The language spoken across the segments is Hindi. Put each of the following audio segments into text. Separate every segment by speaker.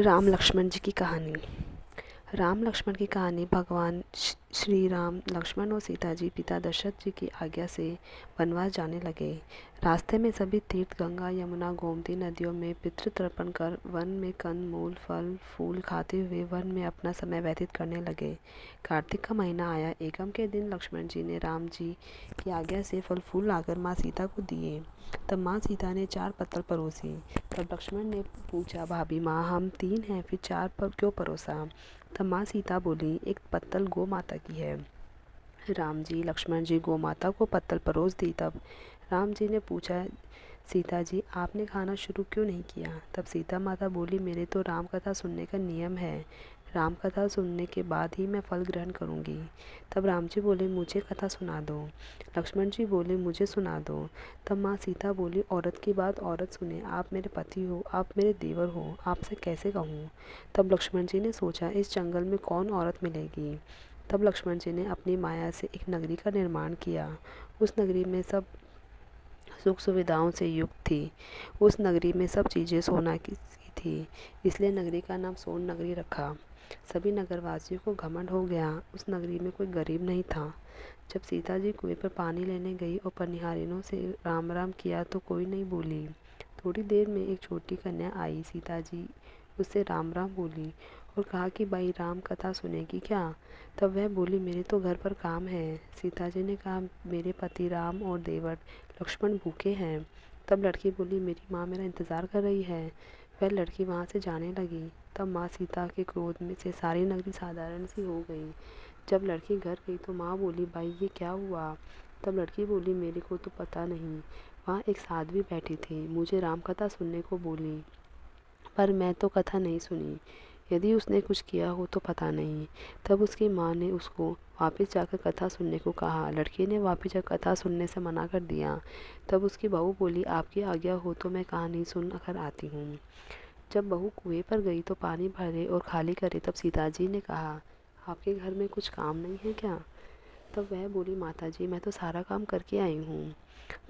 Speaker 1: राम लक्ष्मण जी की कहानी। राम लक्ष्मण की कहानी। भगवान श्री राम लक्ष्मण और सीता जी पिता दशरथ जी की आज्ञा से वनवास जाने लगे। रास्ते में सभी तीर्थ गंगा यमुना गोमती नदियों में पितृ तर्पण कर वन में कंद मूल फल फूल खाते हुए वन में अपना समय व्यतीत करने लगे। कार्तिक का महीना आया। एकम के दिन लक्ष्मण जी ने राम जी की आज्ञा से फल फूल लाकर माँ सीता को दिए। तब माँ सीता ने 4 पत्तल परोसी। तब लक्ष्मण ने पूछा, भाभी माँ, हम 3 हैं, फिर 4 पर क्यों परोसा? तब माँ सीता बोली, एक पत्तल गौ माता की है। राम जी लक्ष्मण जी गौ माता को पत्तल परोस दी। तब राम जी ने पूछा, सीता जी आपने खाना शुरू क्यों नहीं किया? तब सीता माता बोली, मेरे तो राम कथा सुनने का नियम है। राम कथा सुनने के बाद ही मैं फल ग्रहण करूँगी। तब राम जी बोले, मुझे कथा सुना दो। लक्ष्मण जी बोले, मुझे सुना दो। तब माँ सीता बोली, औरत की बात औरत सुने। आप मेरे पति हो, आप मेरे देवर हो, आपसे कैसे कहूँ? तब लक्ष्मण जी ने सोचा, इस जंगल में कौन औरत मिलेगी? तब लक्ष्मण जी ने अपनी माया से एक नगरी का निर्माण किया। उस नगरी में सब सुख सुविधाओं से युक्त थी। उस नगरी में सब चीज़ें सोना की सी थी, इसलिए नगरी का नाम सोन नगरी रखा। सभी नगरवासियों को घमंड हो गया। उस नगरी में कोई गरीब नहीं था। जब सीता जी कुएं पर पानी लेने गई और पनिहारिनों से राम राम किया तो कोई नहीं बोली। थोड़ी देर में एक छोटी कन्या आई। सीता जी उससे राम राम बोली और कहा कि भाई राम कथा सुनेगी क्या? तब वह बोली, मेरे तो घर पर काम है। सीता जी ने कहा, मेरे पति राम और देवर लक्ष्मण भूखे हैं। तब लड़की बोली, मेरी माँ मेरा इंतज़ार कर रही है। वह लड़की वहाँ से जाने लगी। तब माँ सीता के क्रोध में से सारी नगरी साधारण सी हो गई। जब लड़की घर गई तो माँ बोली, भाई ये क्या हुआ? तब लड़की बोली, मेरे को तो पता नहीं। वहाँ एक साध्वी बैठी थी, मुझे राम कथा सुनने को बोली, पर मैं तो कथा नहीं सुनी। यदि उसने कुछ किया हो तो पता नहीं। तब उसकी माँ ने उसको वापस जाकर कथा सुनने को कहा। लड़की ने वापस जाकर कथा सुनने से मना कर दिया। तब उसकी बहू बोली, आपकी आज्ञा हो तो मैं कहानी सुन कर आती हूँ। जब बहू कुएं पर गई तो पानी भरे और खाली करे। तब सीता जी ने कहा, आपके घर में कुछ काम नहीं है क्या? तब वह बोली, माता जी मैं तो सारा काम करके आई हूँ।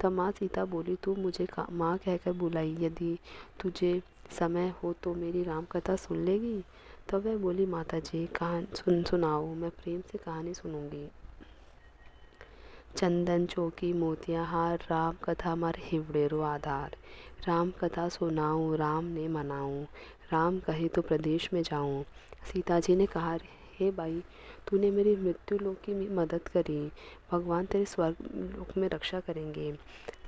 Speaker 1: तब माँ सीता बोली, तू मुझे माँ कहकर बुलाई, यदि तुझे समय हो तो मेरी राम कथा सुन लेगी? तब वह बोली, माता जी कहानी सुनाओ, मैं प्रेम से कहानी सुनूंगी। चंदन चौकी मोतिया हार, राम कथा मर हिवड़ेरो आधार। राम कथा सुनाऊँ राम ने मनाऊँ, राम कहे तो प्रदेश में जाऊँ। सीता जी ने कहा, हे भाई, तूने मेरी मृत्यु लोक की मदद करी, भगवान तेरे स्वर्ग लोक में रक्षा करेंगे।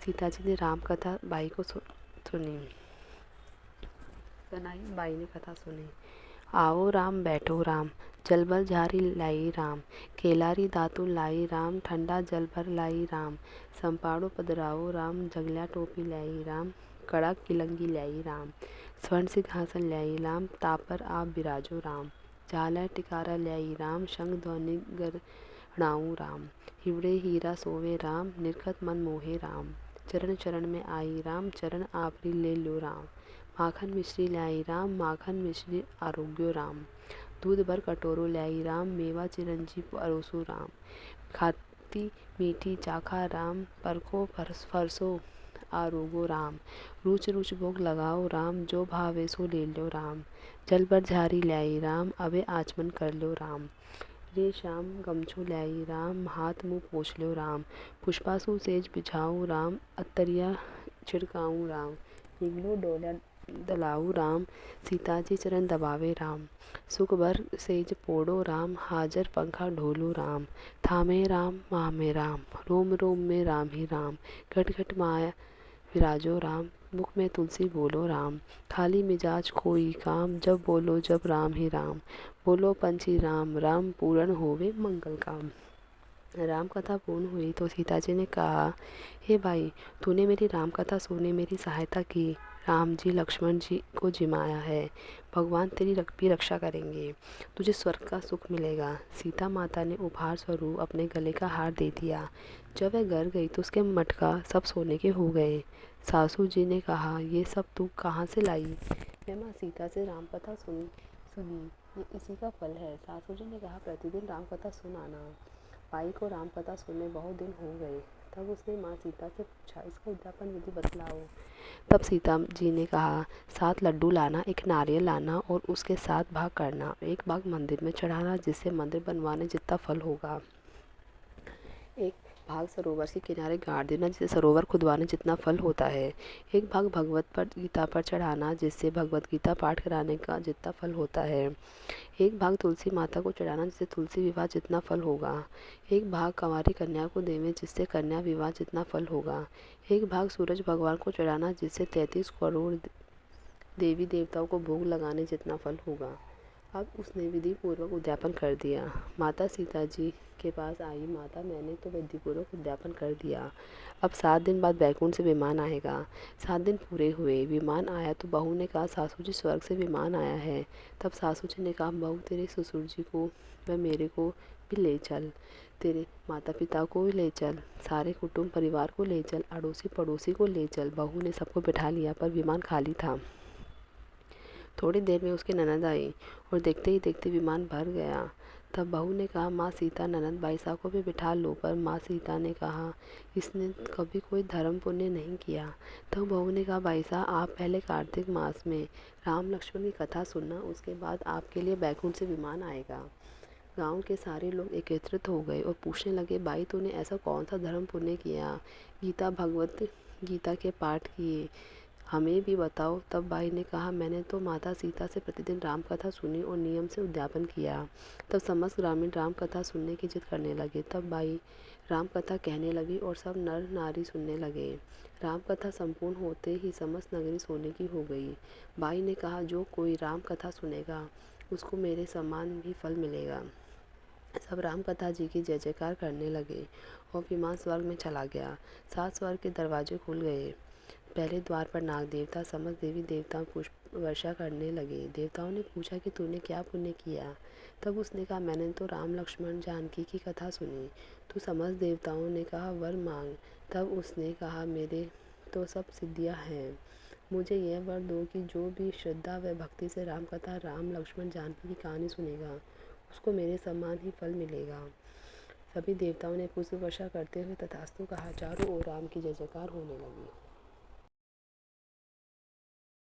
Speaker 1: सीता जी ने राम कथा बाई को सुनी। बाई ने कथा सुनी। आओ राम बैठो राम, जल भर झारी लाई राम, केलारी दातु लाई राम, ठंडा जल भर लाई राम, संपाड़ो पदराओ राम, जगल्या टोपी लाई राम, कड़क किलंगी लाई राम, स्वर्ण सिंहासन लाई राम, तापर आप बिराजो राम, झालर टिकारा लाई राम, शंख ध्वनि गरणाऊँ राम, हिवड़े हीरा सोवे राम, निर्खत मन मोहे राम, चरण चरण में आई राम, चरण आपरी ले लो राम, माखन मिश्री लाई राम, माखन मिश्री आरोग्यो राम, दूध भर कटोरो लाई राम, मेवा चिरंजी परोसो राम, खाती मीठी चाखा राम, परखो फरसो आरोगो राम, रुच रुच भोग लगाओ राम, जो भावे सो ले लो राम, जल भर झारी लाई राम, अबे आचमन कर लो राम, रे श्याम गमछो लाई राम, हाथ मुँह पोछ लो राम, पुष्पासु सेज बिछाऊँ राम, अतरिया छिड़काऊँ राम, हिंगलो डोला दलाऊ राम, सीता जी चरण दबावे राम, सुख भर सेज पोड़ो राम, हाजर पंखा ढोलो राम, थामे राम मामे राम, रोम रोम में राम ही राम, घट घट माया विराजो राम, मुख में तुलसी बोलो राम, खाली मिजाज कोई काम, जब बोलो जब राम ही राम, बोलो पंछी राम राम, पूर्ण होवे मंगल काम। राम कथा पूर्ण हुई तो सीता जी ने कहा, हे भाई, तूने मेरी राम कथा सुनने मेरी सहायता की। राम जी लक्ष्मण जी को जिमाया है, भगवान तेरी भी रक्षा करेंगे, तुझे स्वर्ग का सुख मिलेगा। सीता माता ने उपहार स्वरूप अपने गले का हार दे दिया। जब वह घर गई तो उसके मटका सब सोने के हो गए। सासू जी ने कहा, ये सब तू कहाँ से लाई? मैं माँ सीता से राम कथा सुनी, ये इसी का फल है। सासू जी ने कहा, प्रतिदिन राम कथा सुन आना। बाई को राम कथा सुने बहुत दिन हो गए। तब उसने माँ सीता से पूछा, इसका उद्यापन विधि बतलाओ। तब सीता जी ने कहा, 7 लड्डू लाना, एक नारियल लाना और उसके 7 भाग करना। एक भाग मंदिर में चढ़ाना जिससे मंदिर बनवाने जितना फल होगा। एक भाग सरोवर के किनारे गाड़ देना जिससे सरोवर खुदवाने जितना फल होता है। एक भाग भगवत पर गीता पर चढ़ाना जिससे भगवत गीता पाठ कराने का जितना फल होता है। एक भाग तुलसी माता को चढ़ाना जिससे तुलसी विवाह जितना फल होगा। एक भाग कंवारी कन्या को देवे जिससे कन्या विवाह जितना फल होगा। एक भाग सूरज भगवान को चढ़ाना जिससे 33 करोड़ देवी देवताओं को भोग लगाने जितना फल होगा। अब उसने विधि पूर्वक उद्यापन कर दिया। माता सीता जी के पास आई, माता मैंने तो विधि पूर्वक उद्यापन कर दिया। अब 7 दिन बाद बैकुंठ से विमान आएगा। 7 दिन पूरे हुए, विमान आया तो बहू ने कहा, सासू जी स्वर्ग से विमान आया है। तब सासू जी ने कहा, बहू तेरे ससुर जी को व मेरे को भी ले चल, तेरे माता पिता को भी ले चल, सारे कुटुंब परिवार को ले चल, अड़ोसी पड़ोसी को ले चल। बहू ने सबको बिठा लिया पर विमान खाली था। थोड़ी देर में उसकी ननद आई और देखते ही देखते विमान भर गया। तब बहू ने कहा, माँ सीता ननद भाई साहब को भी बिठा लो। पर माँ सीता ने कहा, इसने कभी कोई धर्म पुण्य नहीं किया। तब बहू ने कहा, भाई साहब आप पहले कार्तिक मास में राम लक्ष्मण की कथा सुनना, उसके बाद आपके लिए बैकुंठ से विमान आएगा। गांव के सारे लोग एकत्रित हो गए और पूछने लगे, भाई तूने ऐसा कौन सा धर्म पुण्य किया? गीता भगवत गीता के पाठ किए, हमें भी बताओ। तब भाई ने कहा, मैंने तो माता सीता से प्रतिदिन राम कथा सुनी और नियम से उद्यापन किया। तब समस्त ग्रामीण राम कथा सुनने की जिद करने लगे। तब भाई राम कथा कहने लगी और सब नर नारी सुनने लगे। राम कथा संपूर्ण होते ही समस्त नगरी सोने की हो गई। भाई ने कहा, जो कोई राम कथा सुनेगा उसको मेरे समान भी फल मिलेगा। सब राम कथा जी की जय जयकार करने लगे और विमान स्वर्ग में चला गया। 7 स्वर्ग के दरवाजे खुल गए। पहले द्वार पर नाग देवता समस्त देवी देवता पुष्प वर्षा करने लगे। देवताओं ने पूछा कि तूने क्या पुण्य किया? तब उसने कहा, मैंने तो राम लक्ष्मण जानकी की कथा सुनी। तो समस्त देवताओं ने कहा, वर मांग। तब उसने कहा, मेरे तो सब सिद्धियां हैं, मुझे यह वर दो कि जो भी श्रद्धा व भक्ति से राम कथा राम लक्ष्मण जानकी की कहानी सुनेगा उसको मेरे समान ही फल मिलेगा। सभी देवताओं ने पुष्प वर्षा करते हुए तथास्तु कहा। चारों ओर राम की जय जयकार होने लगी।